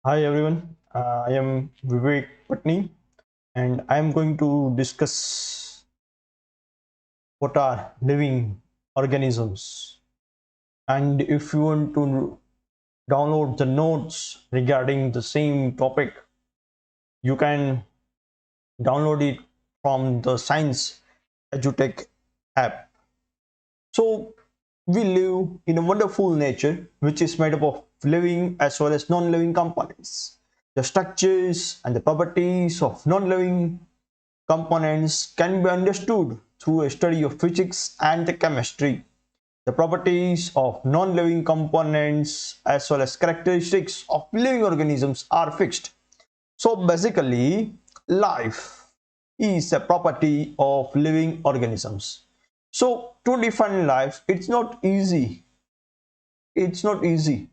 Hi everyone, I am Vivek Patni and I am going to discuss what are living organisms. And if you want to download the notes regarding the same topic, you can download it from the Science EduTech app. So we live in a wonderful nature which is made up of living as well as non-living components. The structures and the properties of non-living components can be understood through a study of physics and the chemistry. The properties of non-living components as well as characteristics of living organisms are fixed. So basically, life is a property of living organisms. So to define life, it's not easy. It's not easy.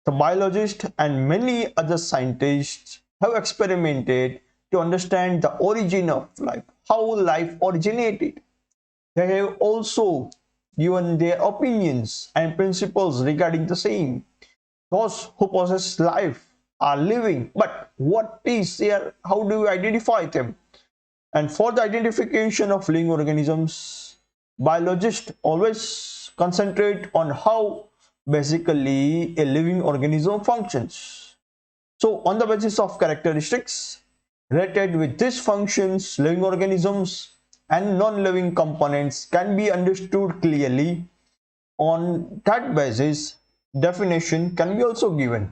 The biologists and many other scientists have experimented to understand the origin of life, how life originated. They have also given their opinions and principles regarding the same. Those who possess life are living, but what is there? How do we identify them? And for the identification of living organisms, biologists always concentrate on how basically a living organism functions. So on the basis of characteristics related with these functions, living organisms and non-living components can be understood clearly. On that basis, definition can be also given.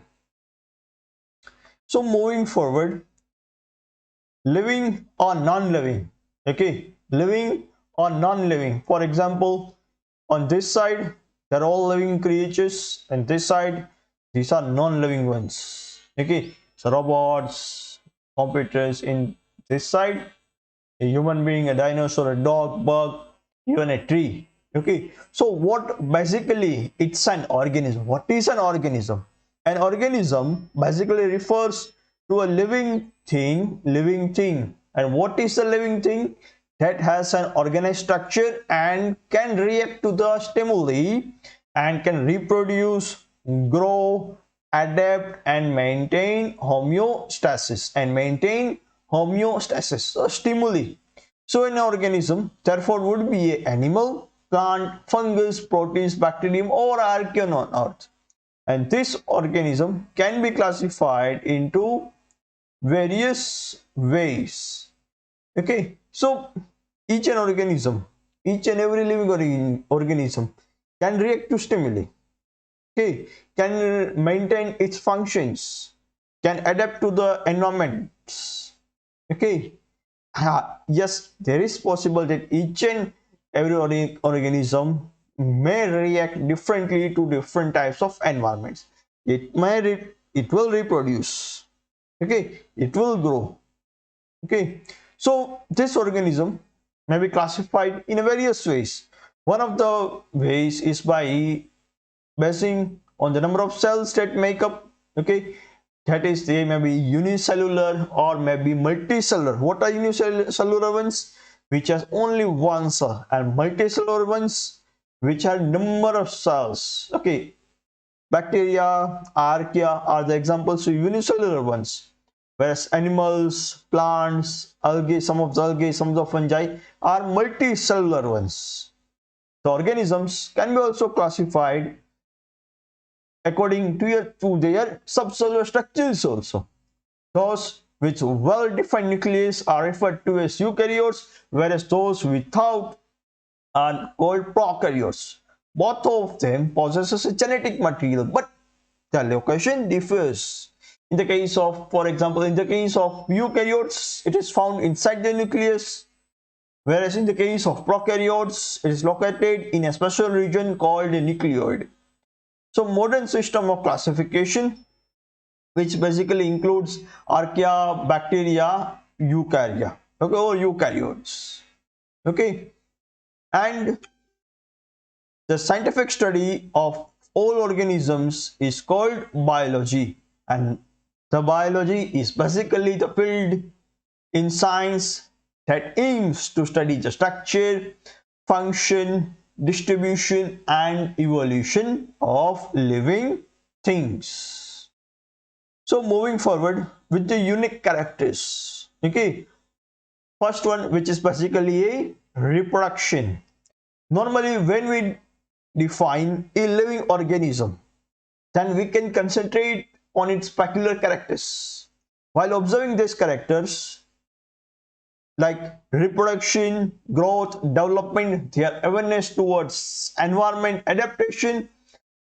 So moving forward, living or non-living, okay, living or non-living. For example, on this side, they're all living creatures, and this side, these are non-living ones, okay. So robots, computers in this side, a human being, a dinosaur, a dog, bug, even a tree. Okay, so what basically it's an organism. What is an organism? An organism basically refers to a living thing. And what is a living thing? That has an organized structure and can react to the stimuli and can reproduce, grow, adapt, and maintain homeostasis. So stimuli. So an organism therefore would be an animal, plant, fungus, protist, bacterium, or archaean on earth. And this organism can be classified into various ways. Okay, so each and every living organism can react to stimuli. Okay, can maintain its functions, can adapt to the environments. Okay, yes, there is possible that each and every organism may react differently to different types of environments. It will reproduce. Okay, it will grow. Okay, so this organism may be classified in various ways. One of the ways is by basing on the number of cells that make up. Okay, that is, they may be unicellular or may be multicellular. What are unicellular ones? Which has only one cell, and multicellular ones which have number of cells. Okay, bacteria, archaea are the examples of unicellular ones, whereas animals, plants, algae, some of the fungi are multicellular ones. The organisms can be also classified according to their subcellular structures also. Those with well-defined nucleus are referred to as eukaryotes, whereas those without are called prokaryotes. Both of them possesses a genetic material, but the location differs. In the case of, for example, in the case of eukaryotes, it is found inside the nucleus, whereas in the case of prokaryotes, it is located in a special region called the nucleoid. So modern system of classification, which basically includes archaea, bacteria, eukarya, okay, or eukaryotes. Okay, and the scientific study of all organisms is called biology, and the biology is basically the field in science that aims to study the structure, function, distribution, and evolution of living things. So moving forward with the unique characters. Okay, first one, which is basically a reproduction. Normally when we define a living organism, then we can concentrate on its peculiar characters. While observing these characters like reproduction, growth, development, their awareness towards environment, adaptation,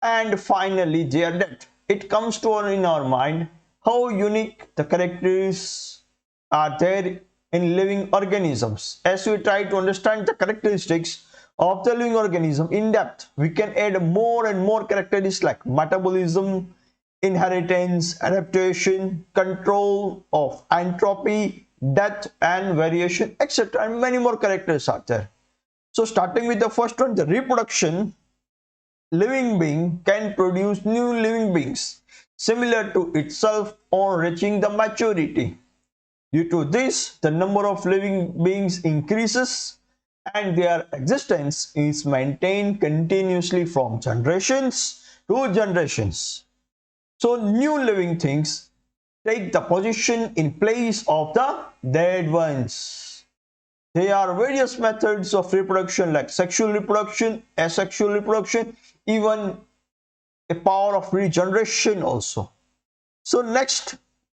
and finally their death, it comes to in our mind how unique the characters are there in living organisms. As we try to understand the characteristics of the living organism in depth, we can add more and more characteristics like metabolism, inheritance, adaptation, control of entropy, death and variation, etc. And many more characters are there. So starting with the first one, the reproduction. Living being can produce new living beings similar to itself on reaching the maturity. Due to this, the number of living beings increases and their existence is maintained continuously from generations to generations. So new living things take the position in place of the dead ones. There are various methods of reproduction like sexual reproduction, asexual reproduction, even a power of regeneration also. So next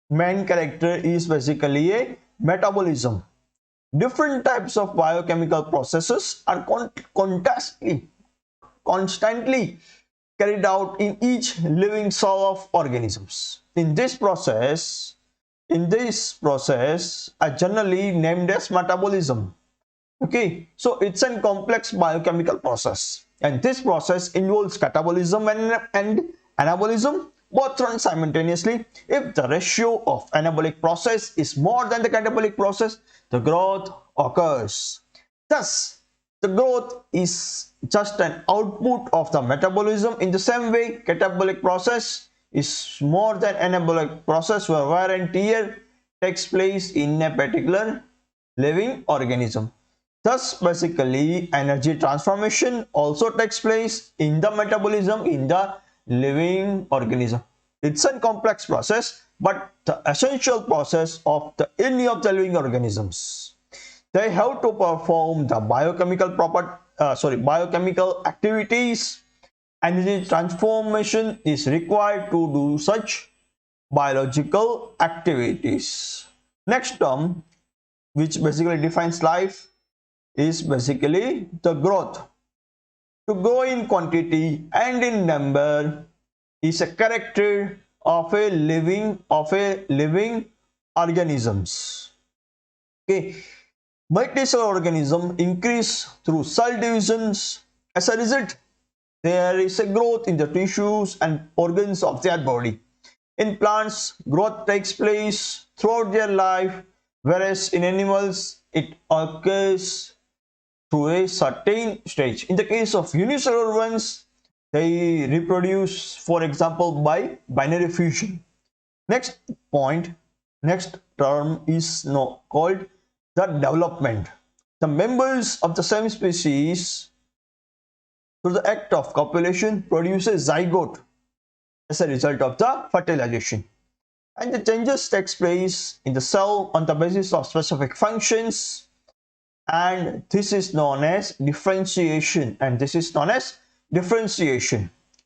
main character is basically a metabolism. Different types of biochemical processes are constantly carried out in each living cell of organisms. In this process are generally named as metabolism. Okay, so it's a complex biochemical process, and this process involves catabolism and anabolism, both run simultaneously. If the ratio of anabolic process is more than the catabolic process, the growth occurs. Thus, the growth is just an output of the metabolism. In the same way, catabolic process is more than anabolic process, where wear and tear takes place in a particular living organism. Thus, basically, energy transformation also takes place in the metabolism in the living organism. It's a complex process, but the essential process of any of the living organisms. They have to perform the biochemical activities. Energy transformation is required to do such biological activities. Next term, which basically defines life, is basically the growth. To grow in quantity and in number is a character of a living organisms. Okay, multicellular organism increase through cell divisions. As a result, there is a growth in the tissues and organs of their body. In plants, growth takes place throughout their life, whereas in animals, it occurs through a certain stage. In the case of unicellular ones, they reproduce, for example, by binary fusion. Next point, next term is called the development. The members of the same species, through the act of copulation, produce a zygote as a result of the fertilization. And the changes takes place in the cell on the basis of specific functions, and this is known as differentiation.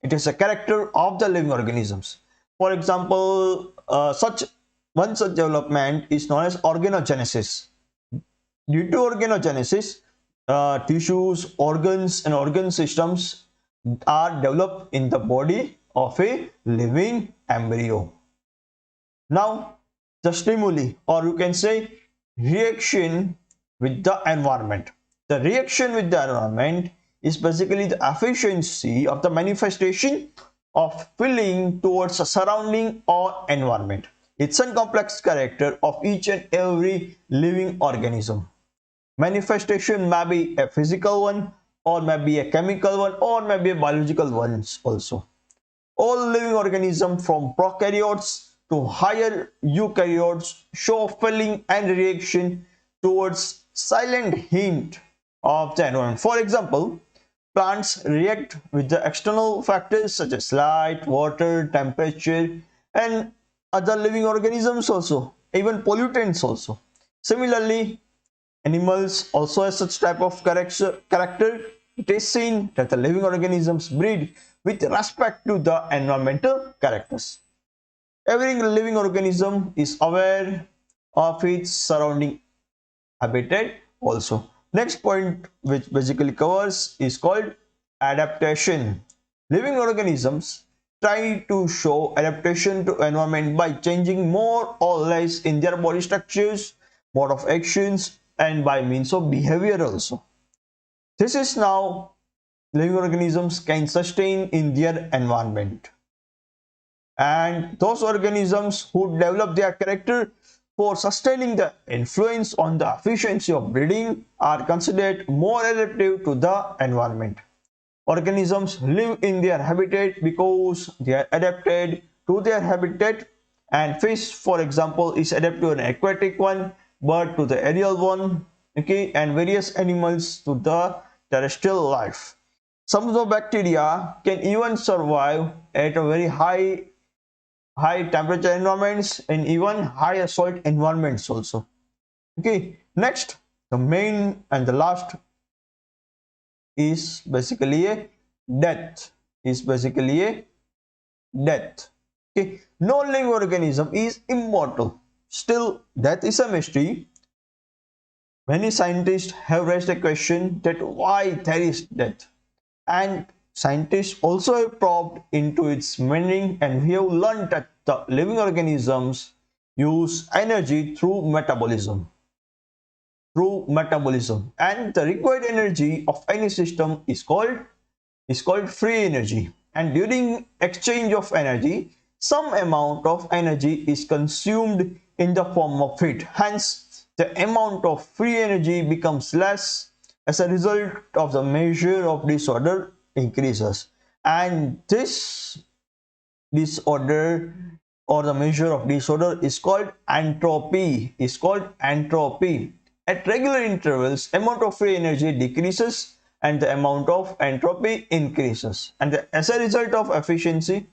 It is a character of the living organisms. For example, one such development is known as organogenesis. Due to organogenesis, tissues, organs and organ systems are developed in the body of a living embryo. Now the stimuli, or you can say reaction with the environment. The reaction with the environment is basically the efficiency of the manifestation of feeling towards a surrounding or environment. It's a complex character of each and every living organism. Manifestation may be a physical one, or may be a chemical one, or may be a biological ones also. All living organisms from prokaryotes to higher eukaryotes show feeling and reaction towards silent hint of the environment. For example, plants react with the external factors such as light, water, temperature, and other living organisms also, even pollutants also. Similarly, animals also have such type of character. It is seen that the living organisms breed with respect to the environmental characters. Every living organism is aware of its surrounding habitat also. Next point which basically covers is called adaptation. Living organisms try to show adaptation to environment by changing more or less in their body structures, mode of actions, and by means of behavior also. This is now living organisms can sustain in their environment, and those organisms who develop their character for sustaining the influence on the efficiency of breeding are considered more adaptive to the environment. Organisms live in their habitat because they are adapted to their habitat, and fish, for example, is adapted to an aquatic one, bird to the aerial one, okay, and various animals to the terrestrial life. Some of the bacteria can even survive at a very high temperature environments and even high salt environments also. Okay, next, the main and the last is basically a death. Is basically a death. Okay, no living organism is immortal. Still, death is a mystery. Many scientists have raised a question that why there is death, and scientists also have probed into its meaning, and we have learned that the living organisms use energy through metabolism, and the required energy of any system is called free energy, and during exchange of energy some amount of energy is consumed in the form of heat. Hence the amount of free energy becomes less. As a result of the measure of disorder increases, and this disorder or the measure of disorder is called entropy. At regular intervals, amount of free energy decreases and the amount of entropy increases, and as a result of efficiency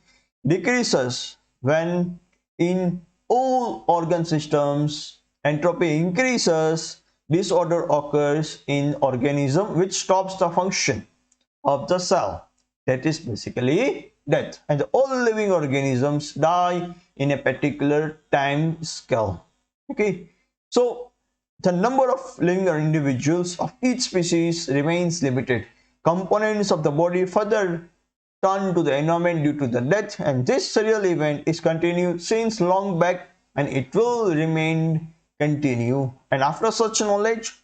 decreases when in all organ systems entropy increases. Disorder occurs in organism which stops the function of the cell. That is basically death, and all living organisms die in a particular time scale. Okay, so the number of living individuals of each species remains limited. Components of the body further turn to the environment due to the death, and this serial event is continued since long back, and it will remain continue. And after such knowledge,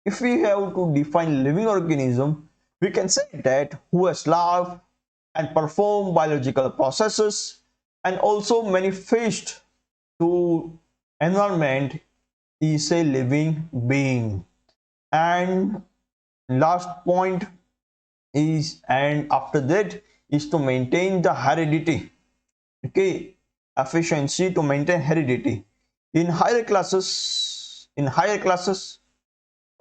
if we have to define living organism, we can say that who has lived and performed biological processes and also manifest to environment is a living being. And last point is, and after that is to maintain the heredity. Okay, efficiency to maintain heredity in higher classes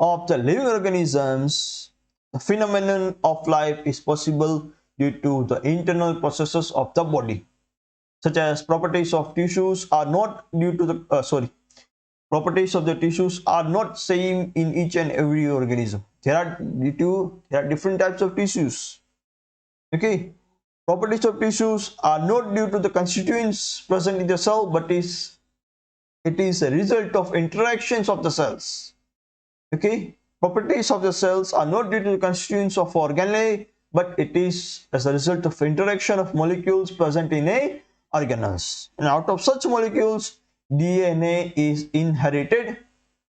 of the living organisms. The phenomenon of life is possible due to the internal processes of the body, such as properties of tissues are not due to the properties of the tissues are not same in each and every organism. There are different types of tissues. Okay, properties of tissues are not due to the constituents present in the cell, but it is a result of interactions of the cells. Okay, properties of the cells are not due to the constituents of organelle, but it is as a result of interaction of molecules present in a organelles, and out of such molecules DNA is inherited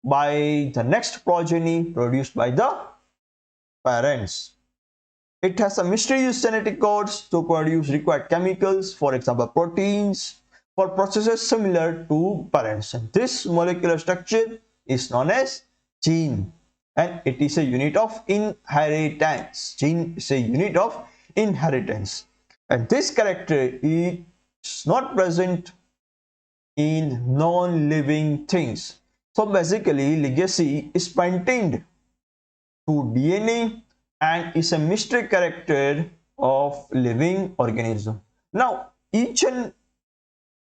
by the next progeny produced by the parents. It has a mysterious genetic codes to produce required chemicals, for example proteins, for processes similar to parents, and this molecular structure is known as gene, and it is a unit of inheritance. Gene is a unit of inheritance, and this character is not present in non-living things. So basically legacy is maintained to DNA and is a mystery character of living organism. Now each and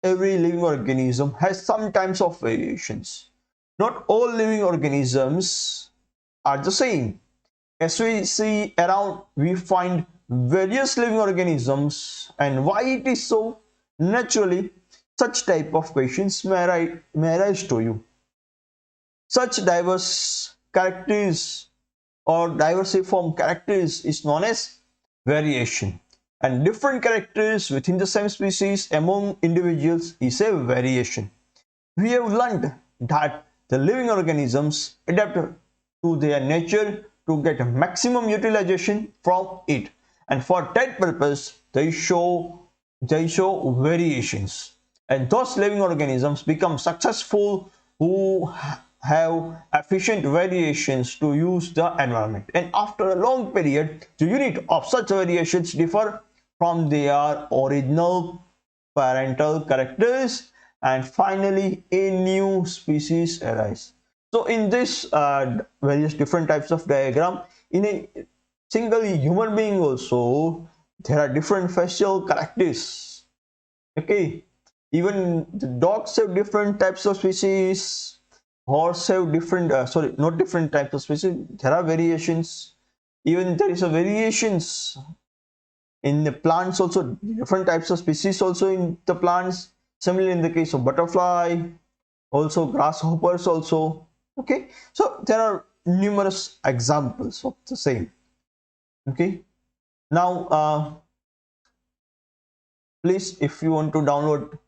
every living organism has some types of variations. Not all living organisms are the same. As we see around, we find various living organisms, and why it is so? Naturally, such type of questions may arise to you. Such diverse characters or diversiform characters is known as variation, and different characters within the same species among individuals is a variation. We have learned that the living organisms adapt to their nature to get maximum utilization from it, and for that purpose they show variations, and those living organisms become successful who have efficient variations to use the environment, and after a long period the unit of such variations differ from their original parental characters, and finally a new species arise. So in this various different types of diagram, in a single human being also there are different facial characters. Okay, even the dogs have different types of species, horse have different sorry, not different types of species, there are variations. Even there is a variations in the plants also, different types of species also in the plants. Similarly in the case of butterfly, also grasshoppers also. Okay, so there are numerous examples of the same. Okay, now please, if you want to download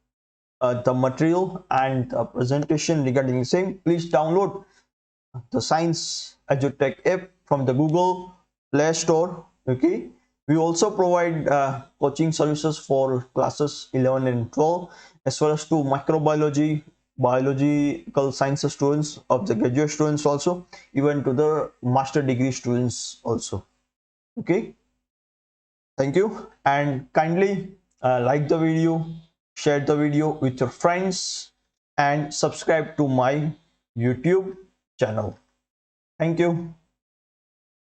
the material and the presentation regarding the same, please download the Science EduTech app from the Google Play Store. Okay, we also provide coaching services for classes 11 and 12, as well as to microbiology, biological sciences students of the graduate students, also even to the master degree students also. Okay, thank you, and kindly like the video, share the video with your friends, and subscribe to my YouTube channel. Thank you.